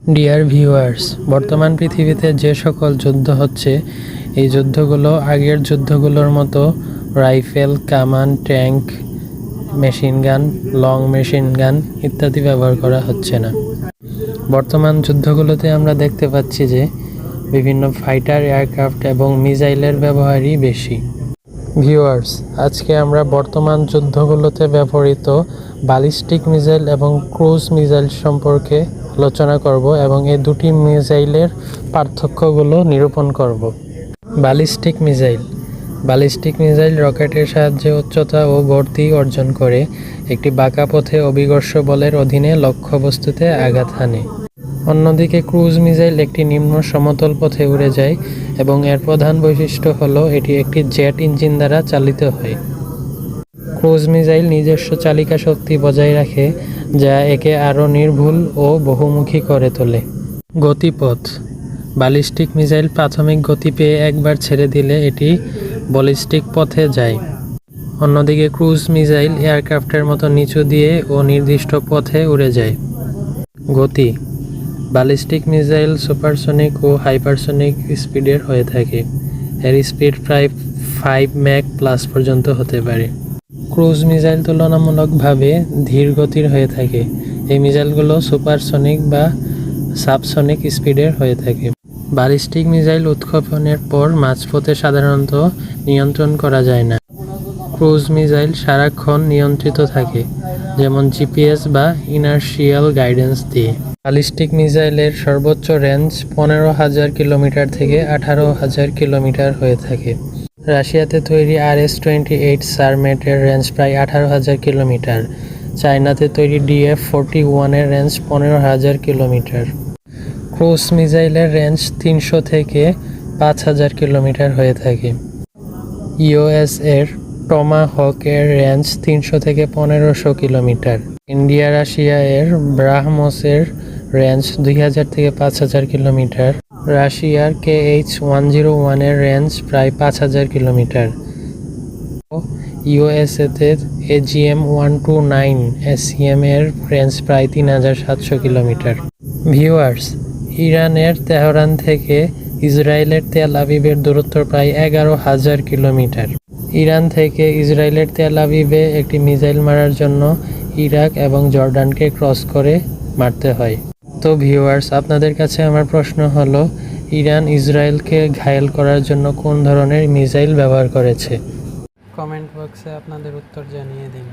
Dear viewers, বর্তমান পৃথিবীতে যে সকল যুদ্ধ হচ্ছে, এই যুদ্ধগুলো আগের যুদ্ধগুলোর মতো রাইফেল, কামান, tank, machine gun, long machine gun ইত্যাদি ব্যবহার করা হচ্ছে না। বর্তমান যুদ্ধগুলোতে আমরা দেখতে পাচ্ছি যে বিভিন্ন ফাইটার এয়ারক্রাফট এবং মিসাইলের ব্যবহারই বেশি। ভিউয়ার্স, আজকে আমরা বর্তমান যুদ্ধগুলোতে ব্যবহৃত ব্যালিস্টিক মিসাইল এবং ক্রুজ মিসাইল সম্পর্কে আলোচনা করব এবং এই দুটি মিসাইলের পার্থক্যগুলো নিরূপণ করব। ব্যালিস্টিক মিসাইল রকেটের সাহায্যে উচ্চতা ও গতি অর্জন করে একটি বাঁকা পথে অভিকর্ষ বলের অধীনে লক্ষ্যবস্তুতে আঘাত হানে। অন্যদিকে ক্রুজ মিসাইল একটি নিম্ন সমতল পথে উড়ে যায় এবং এর প্রধান বৈশিষ্ট্য হলো এটি একটি জেট ইঞ্জিন দ্বারা চালিত হয়। ক্রুজ মিসাইল নিজস্ব চালিকা শক্তি বজায় রাখে, যা একে আরও নির্ভুল ও বহুমুখী করে তোলে। গতিপথ: ব্যালিস্টিক মিসাইল প্রাথমিক গতি পেয়ে একবার ছেড়ে দিলে এটি ব্যালিস্টিক পথে যায়। অন্যদিকে ক্রুজ মিসাইল এয়ারক্রাফটের মতো নিচু দিয়ে ও নির্দিষ্ট পথে উড়ে যায়। গতি: ব্যালিস্টিক মিসাইল সুপারসনিক ও হাইপারসনিক স্পিডের হয়ে থাকে। এর স্পিড প্রায় 5 ম্যাক প্লাস পর্যন্ত হতে পারে। ক্রুজ মিসাইল তুলনামূলকভাবে ধীর গতির হয়ে থাকে। এই মিসাইলগুলো সুপারসনিক বা সাবসনিক স্পিডের হয়ে থাকে। ব্যালিস্টিক মিসাইল উৎক্ষেপণের পর মাঝপথে সাধারণত নিয়ন্ত্রণ করা যায় না। ক্রুজ মিসাইল সারাক্ষণ নিয়ন্ত্রিত থাকে, যেমন জিপিএস বা ইনার্শিয়াল গাইডেন্স দিয়ে। ব্যালিস্টিক মিসাইলের সর্বোচ্চ রেঞ্জ 15,000 কিলোমিটার থেকে 18,000 কিলোমিটার হয়ে থাকে। রাশিয়াতে তৈরি RS-28 সারমেটের রেঞ্জ প্রায় 18,000 কিলোমিটার। চায়নাতে তৈরি DF-41 এর রেঞ্জ 15,000 কিলোমিটার। ক্রুজ মিসাইলের রেঞ্জ 300 থেকে 5,000 কিলোমিটার হয়ে থাকে। ইউএস এর টমাহক এর রেঞ্জ 300 থেকে 1500 কিলোমিটার। ইন্ডিয়া রাশিয়া এর ব্রাহ্মসের রেঞ্জ 2000 থেকে 5000 কিলোমিটার। রাশিয়ার KH-101 এর রেঞ্জ প্রায় 5000 কিলোমিটার। ইউএসএতে AGM-129 SCM এর রেঞ্জ প্রায় 3700 কিলোমিটার। ভিউয়ার্স, ইরানের তেহরান থেকে ইসরায়েলের তেল আবিবের দূরত্ব প্রায় 11,000 কিলোমিটার। ইরান থেকে ইসরায়েলের তেল আবিবে একটি মিসাইল মারার জন্য ইরাক এবং জর্ডানকে ক্রস করে মারতে হয়। তো ভিউয়ার্স, আপনাদের কাছে আমার প্রশ্ন হলো, ইরান ইসরায়েলকে ঘায়েল করার জন্য কোন ধরনের মিসাইল ব্যবহার করেছে? কমেন্ট বক্সে আপনাদের উত্তর জানিয়ে দিন।